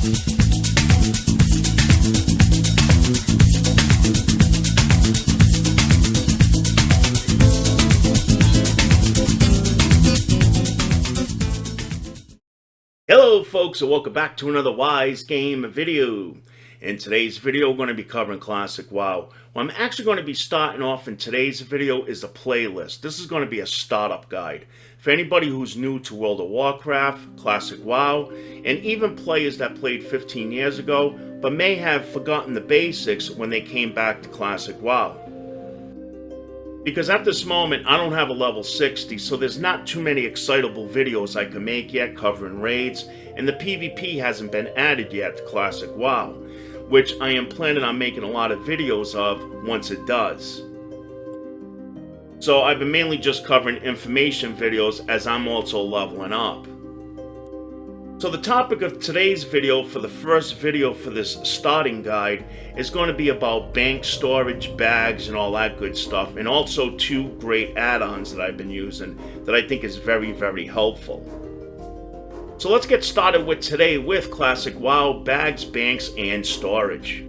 Hello folks, and welcome back to another Wise Game video. In today's video, we're going to be covering Classic WoW. What I'm actually going to be starting off in today's video is a playlist. This is going to be a startup guide for anybody who's new to World of Warcraft, Classic WoW, and even players that played 15 years ago, but may have forgotten the basics when they came back to Classic WoW. Because at this moment, I don't have a level 60, so there's not too many excitable videos I can make yet covering raids, and the PvP hasn't been added yet to Classic WoW, which I am planning on making a lot of videos of once it does. So I've been mainly just covering information videos as I'm also leveling up. So the topic of today's video, for the first video for this starting guide, is going to be about bank storage, bags, and all that good stuff, and also two great add-ons that I've been using that I think is very, very helpful. So let's get started with today with Classic WoW, bags, banks, and storage.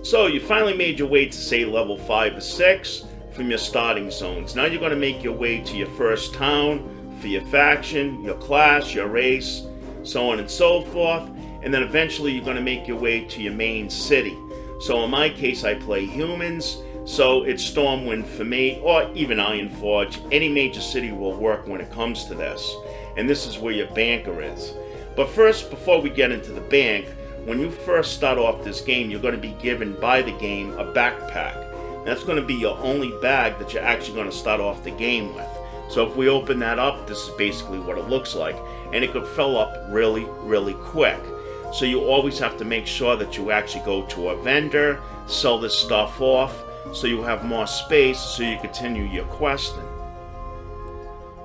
So you finally made your way to, say, level 5 or 6 from your starting zones. Now you're going to make your way to your first town for your faction, your class, your race, so on and so forth, and then eventually you're going to make your way to your main city. So in my case, I play humans, so it's Stormwind for me, or even Ironforge. Any major city will work when it comes to this, and this is where your banker is. But first, before we get into the bank, when you first start off this game, you're going to be given by the game a backpack. That's going to be your only bag that you're actually going to start off the game with. So if we open that up, this is basically what it looks like. And it could fill up really, really quick. So you always have to make sure that you actually go to a vendor, sell this stuff off, so you have more space so you continue your questing.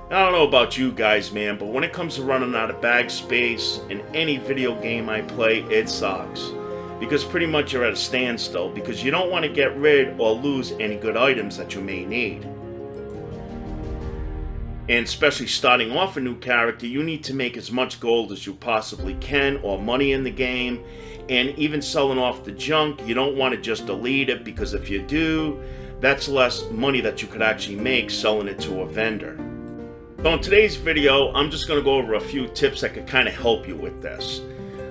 I don't know about you guys, man, but when it comes to running out of bag space in any video game I play, it sucks. Because pretty much you're at a standstill, because you don't want to get rid or lose any good items that you may need. And especially starting off a new character, you need to make as much gold as you possibly can, or money in the game. And even selling off the junk, you don't want to just delete it, because if you do, that's less money that you could actually make selling it to a vendor. So in today's video, I'm just going to go over a few tips that could kind of help you with this.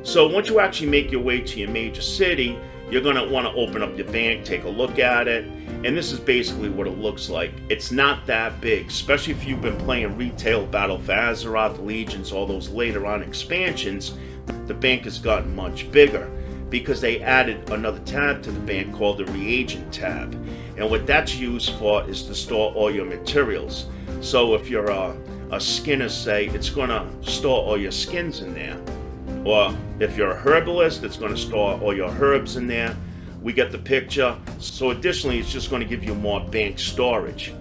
So once you actually make your way to your major city, you're going to want to open up your bank, take a look at it, and this is basically what it looks like. It's not that big, especially if you've been playing retail Battle for Azeroth, Legions, all those later on expansions. The bank has gotten much bigger because they added another tab to the bank called the reagent tab. And what that's used for is to store all your materials. So if you're a skinner, say, it's going to store all your skins in there. Or if you're a herbalist, it's going to store all your herbs in there. We get the picture. So additionally, it's just going to give you more bank storage.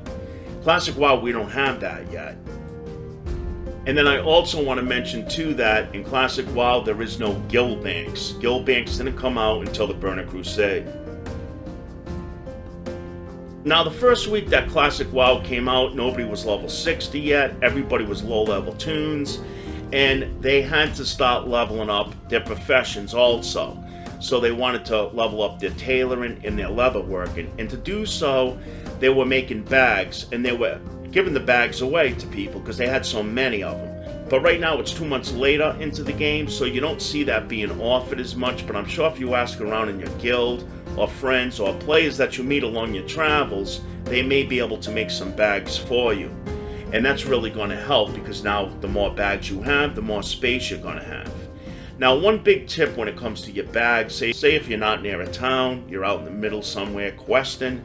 Classic WoW, we don't have that yet. And then I also want to mention too that in Classic WoW, there is no guild banks. Guild banks didn't come out until the Burning Crusade. Now the first week that Classic WoW came out, nobody was level 60 yet. Everybody was low level toons. And they had to start leveling up their professions also. So they wanted to level up their tailoring and their leatherworking. And to do so, they were making bags, and they were giving the bags away to people because they had so many of them. But right now it's 2 months later into the game, so you don't see that being offered as much. But I'm sure if you ask around in your guild, or friends, or players that you meet along your travels, they may be able to make some bags for you. And that's really going to help, because now the more bags you have, the more space you're going to have. Now, one big tip when it comes to your bags, say if you're not near a town, you're out in the middle somewhere questing,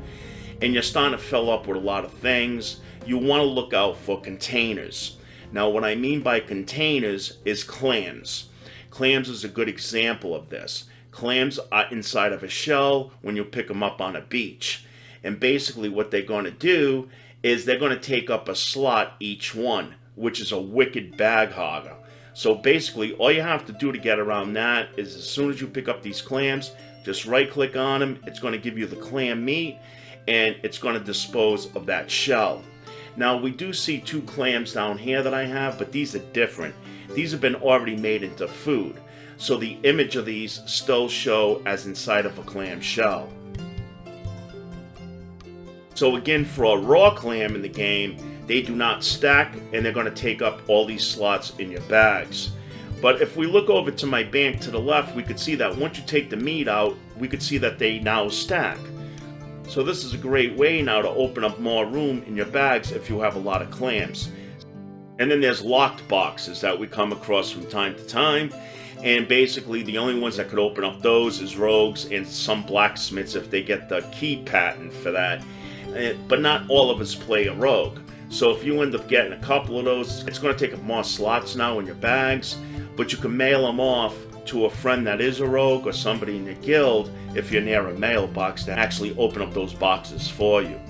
and you're starting to fill up with a lot of things, you want to look out for containers. Now, what I mean by containers is clams. Clams is a good example of this. Clams are inside of a shell when you pick them up on a beach. And basically what they're going to do is they're going to take up a slot each one, which is a wicked bag hogger. So basically all you have to do to get around that is, as soon as you pick up these clams, just right click on them. It's going to give you the clam meat, and it's going to dispose of that shell. Now we do see 2 clams down here that I have, but these are different. these have been already made into food. So the image of these still show as inside of a clam shell. So again, for a raw clam in the game, they do not stack and they're going to take up all these slots in your bags. But if we look over to my bank to the left, we could see that once you take the meat out, we could see that they now stack. So this is a great way now to open up more room in your bags if you have a lot of clams. And then there's locked boxes that we come across from time to time. And basically the only ones that could open up those is rogues and some blacksmiths if they get the key patent for that. But not all of us play a rogue. So if you end up getting a couple of those, it's going to take up more slots now in your bags. But you can mail them off to a friend that is a rogue or somebody in your guild if you're near a mailbox to actually open up those boxes for you.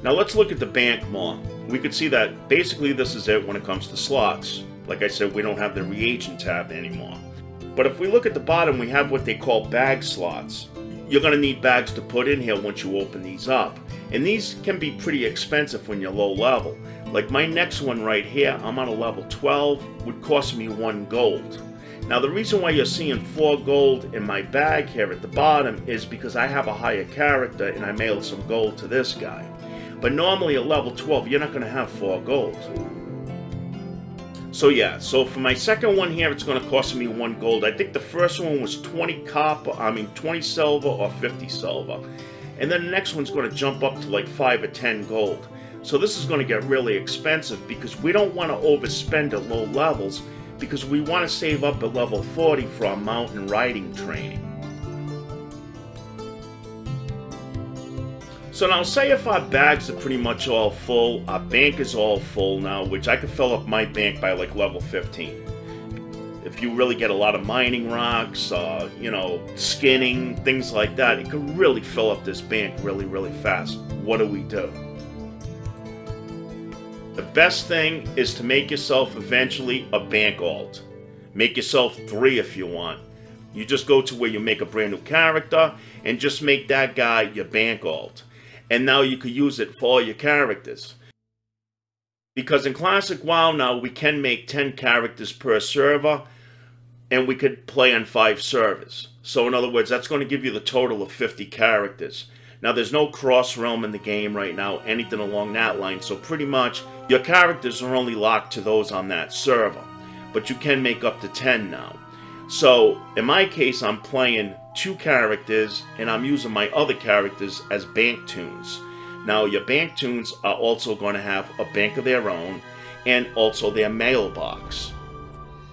Now let's look at the bank more. We could see that basically this is it when it comes to slots. Like I said, we don't have the reagent tab anymore. But if we look at the bottom, we have what they call bag slots. You're going to need bags to put in here once you open these up. And these can be pretty expensive when you're low level. Like my next one right here, I'm on a level 12, would cost me 1 gold. Now the reason why you're seeing 4 gold in my bag here at the bottom is because I have a higher character and I mailed some gold to this guy. But normally at level 12, you're not going to have 4 gold. So yeah, so for my second one here, it's going to cost me 1 gold. I think the first one was 20 silver or 50 silver. And then the next one's going to jump up to like 5 or 10 gold. So this is going to get really expensive because we don't want to overspend at low levels because we want to save up at level 40 for our mountain riding training. So now say if our bags are pretty much all full, our bank is all full now, which I could fill up my bank by like level 15. If you really get a lot of mining rocks, skinning, things like that, it could really fill up this bank really, really fast. What do? The best thing is to make yourself eventually a bank alt. Make yourself 3 if you want. You just go to where you make a brand new character and just make that guy your bank alt. And now you could use it for all your characters. Because in Classic WoW now we can make 10 characters per server and we could play on 5 servers. So in other words, that's going to give you the total of 50 characters. Now there's no cross realm in the game right now, anything along that line, so pretty much your characters are only locked to those on that server. But you can make up to 10 now. So in my case, I'm playing 2 characters and I'm using my other characters as bank tunes. Now your bank tunes are also going to have a bank of their own and also their mailbox.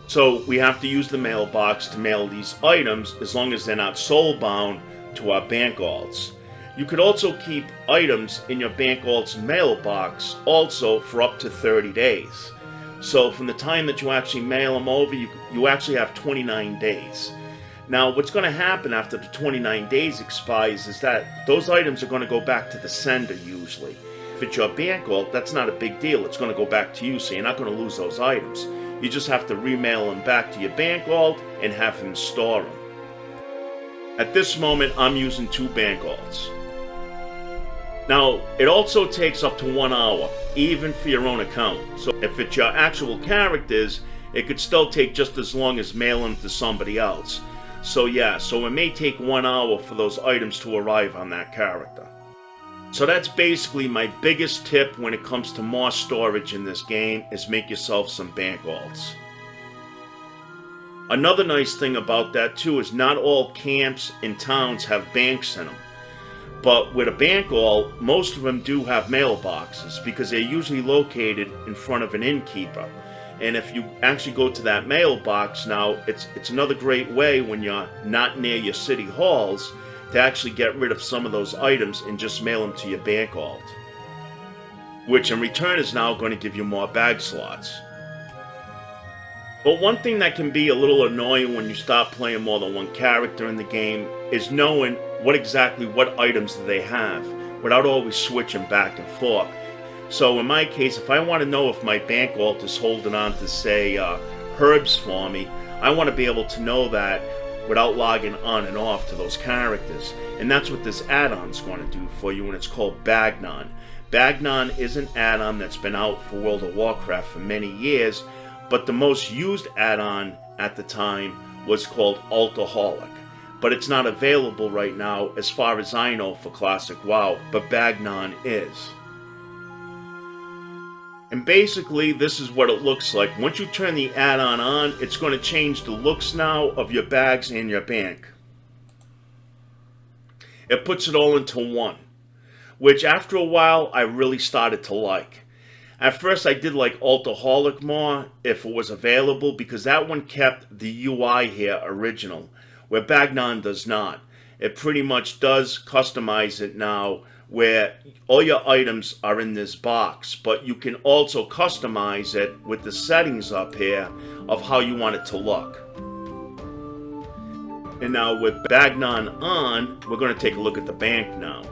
So we have to use the mailbox to mail these items as long as they're not soulbound to our bank alts. You could also keep items in your bank alt's mailbox also for up to 30 days. So from the time that you actually mail them over, you actually have 29 days. Now what's going to happen after the 29 days expires is that those items are going to go back to the sender usually. If it's your bank alt, that's not a big deal. It's going to go back to you, so you're not going to lose those items. You just have to remail them back to your bank alt and have him store them. At this moment, I'm using 2 bank alts. Now, it also takes up to 1 hour, even for your own account. So if it's your actual characters, it could still take just as long as mailing to somebody else. So yeah, so it may take 1 hour for those items to arrive on that character. So that's basically my biggest tip when it comes to more storage in this game, is make yourself some bank alts. Another nice thing about that too is not all camps and towns have banks in them. But with a bank alt, most of them do have mailboxes because they're usually located in front of an innkeeper. And if you actually go to that mailbox now, it's another great way when you're not near your city halls to actually get rid of some of those items and just mail them to your bank alt. Which in return is now going to give you more bag slots. But one thing that can be a little annoying when you start playing more than one character in the game is knowing what items do they have without always switching back and forth. So in my case, if I want to know if my bank alt is holding on to, say, herbs for me, I want to be able to know that without logging on and off to those characters. And that's what this add-on is going to do for you, and it's called Bagnon. Bagnon is an add-on that's been out for World of Warcraft for many years, but the most used add-on at the time was called Alcoholic. But it's not available right now as far as I know for Classic WoW, but Bagnon is. And basically this is what it looks like. Once you turn the add-on on, it's going to change the looks now of your bags and your bank. It puts it all into one, which after a while I really started to like. At first I did like Alcoholic more if it was available, because that one kept the UI here original, where Bagnon does not. It pretty much does customize it now, where all your items are in this box, but you can also customize it with the settings up here of how you want it to look. And now with Bagnon on, we're going to take a look at the bank now.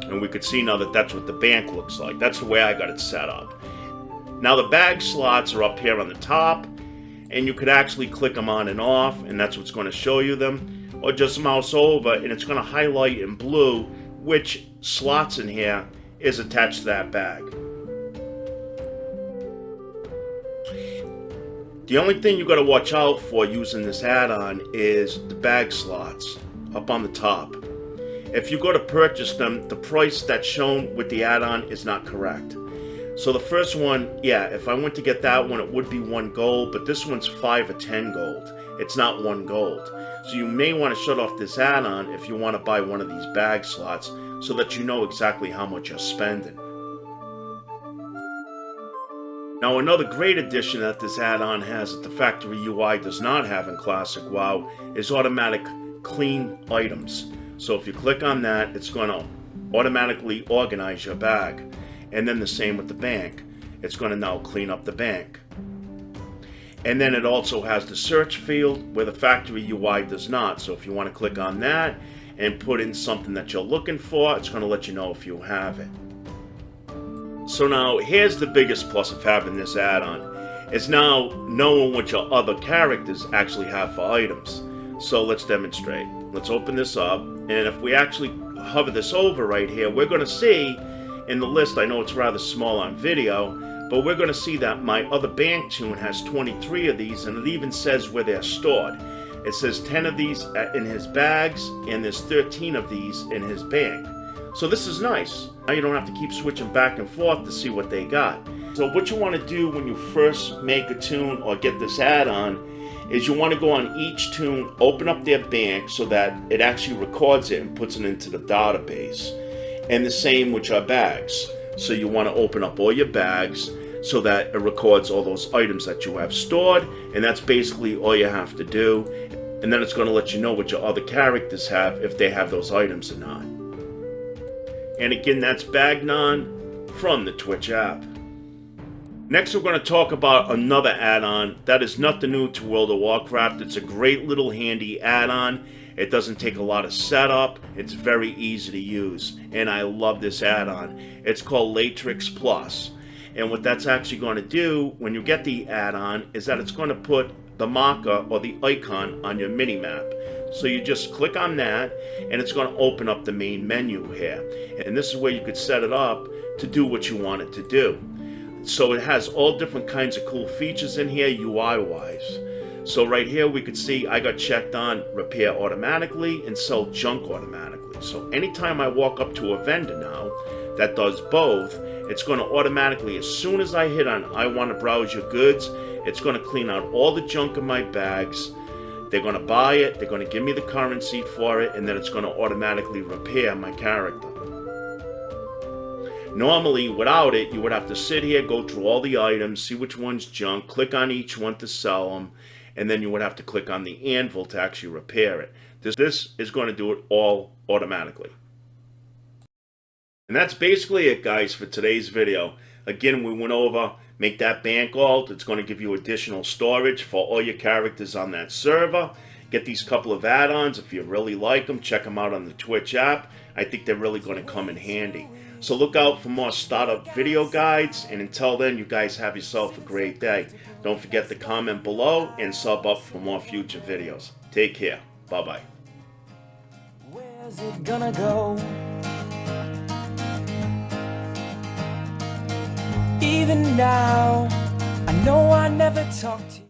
And we could see now that that's what the bank looks like. That's the way I got it set up. Now the bag slots are up here on the top, and you could actually click them on and off, and that's what's going to show you them. Or just mouse over, and it's going to highlight in blue which slots in here is attached to that bag. The only thing you got to watch out for using this add-on is the bag slots up on the top. If you go to purchase them, the price that's shown with the add-on is not correct. So the first one, yeah, if I went to get that one, it would be 1 gold, but this one's 5 or 10 gold. It's not 1 gold. So you may want to shut off this add-on if you want to buy one of these bag slots, so that you know exactly how much you're spending. Now another great addition that this add-on has that the factory UI does not have in Classic WoW is automatic clean items. So if you click on that, it's going to automatically organize your bag. And then the same with the bank. It's going to now clean up the bank. And then it also has the search field where the factory UI does not. So if you want to click on that and put in something that you're looking for, it's going to let you know if you have it. So now here's the biggest plus of having this add-on, is now knowing what your other characters actually have for items. So let's demonstrate. Let's open this up, and if we actually hover this over right here, we're going to see in the list, I know it's rather small on video, but we're going to see that my other bank tune has 23 of these, and it even says where they're stored. It says 10 of these in his bags, and there's 13 of these in his bank. So this is nice. Now you don't have to keep switching back and forth to see what they got. So what you want to do when you first make a tune or get this add-on is you want to go on each tune, open up their bank so that it actually records it and puts it into the database. And the same with your bags. So you want to open up all your bags so that it records all those items that you have stored, and that's basically all you have to do. And then it's going to let you know what your other characters have, if they have those items or not. And again, that's Bagnon from the Twitch app. Next, we're going to talk about another add-on that is nothing new to World of Warcraft. It's a great little handy add-on. It doesn't take a lot of setup. It's very easy to use, and I love this add-on. It's called Leatrix Plus. And what that's actually going to do when you get the add-on is that it's going to put the marker or the icon on your mini-map. So you just click on that, and it's going to open up the main menu here. And this is where you could set it up to do what you want it to do. So it has all different kinds of cool features in here UI-wise. So right here we could see I got checked on repair automatically and sell junk automatically. So anytime I walk up to a vendor now that does both, it's going to automatically, as soon as I hit on I want to browse your goods, it's going to clean out all the junk in my bags. They're going to buy it, they're going to give me the currency for it, and then it's going to automatically repair my character. Normally, without it, you would have to sit here, go through all the items, see which one's junk, click on each one to sell them, and then you would have to click on the anvil to actually repair it. This is going to do it all automatically. And that's basically it, guys, for today's video. Again, we went over, make that bank alt. It's going to give you additional storage for all your characters on that server. Get these couple of add-ons. If you really like them, check them out on the Twitch app. I think they're really going to come in handy. So look out for more startup video guides. And until then, you guys have yourself a great day. Don't forget to comment below and sub up for more future videos. Take care. Bye-bye. Where's it gonna go? leaving now. I know I never talked to you.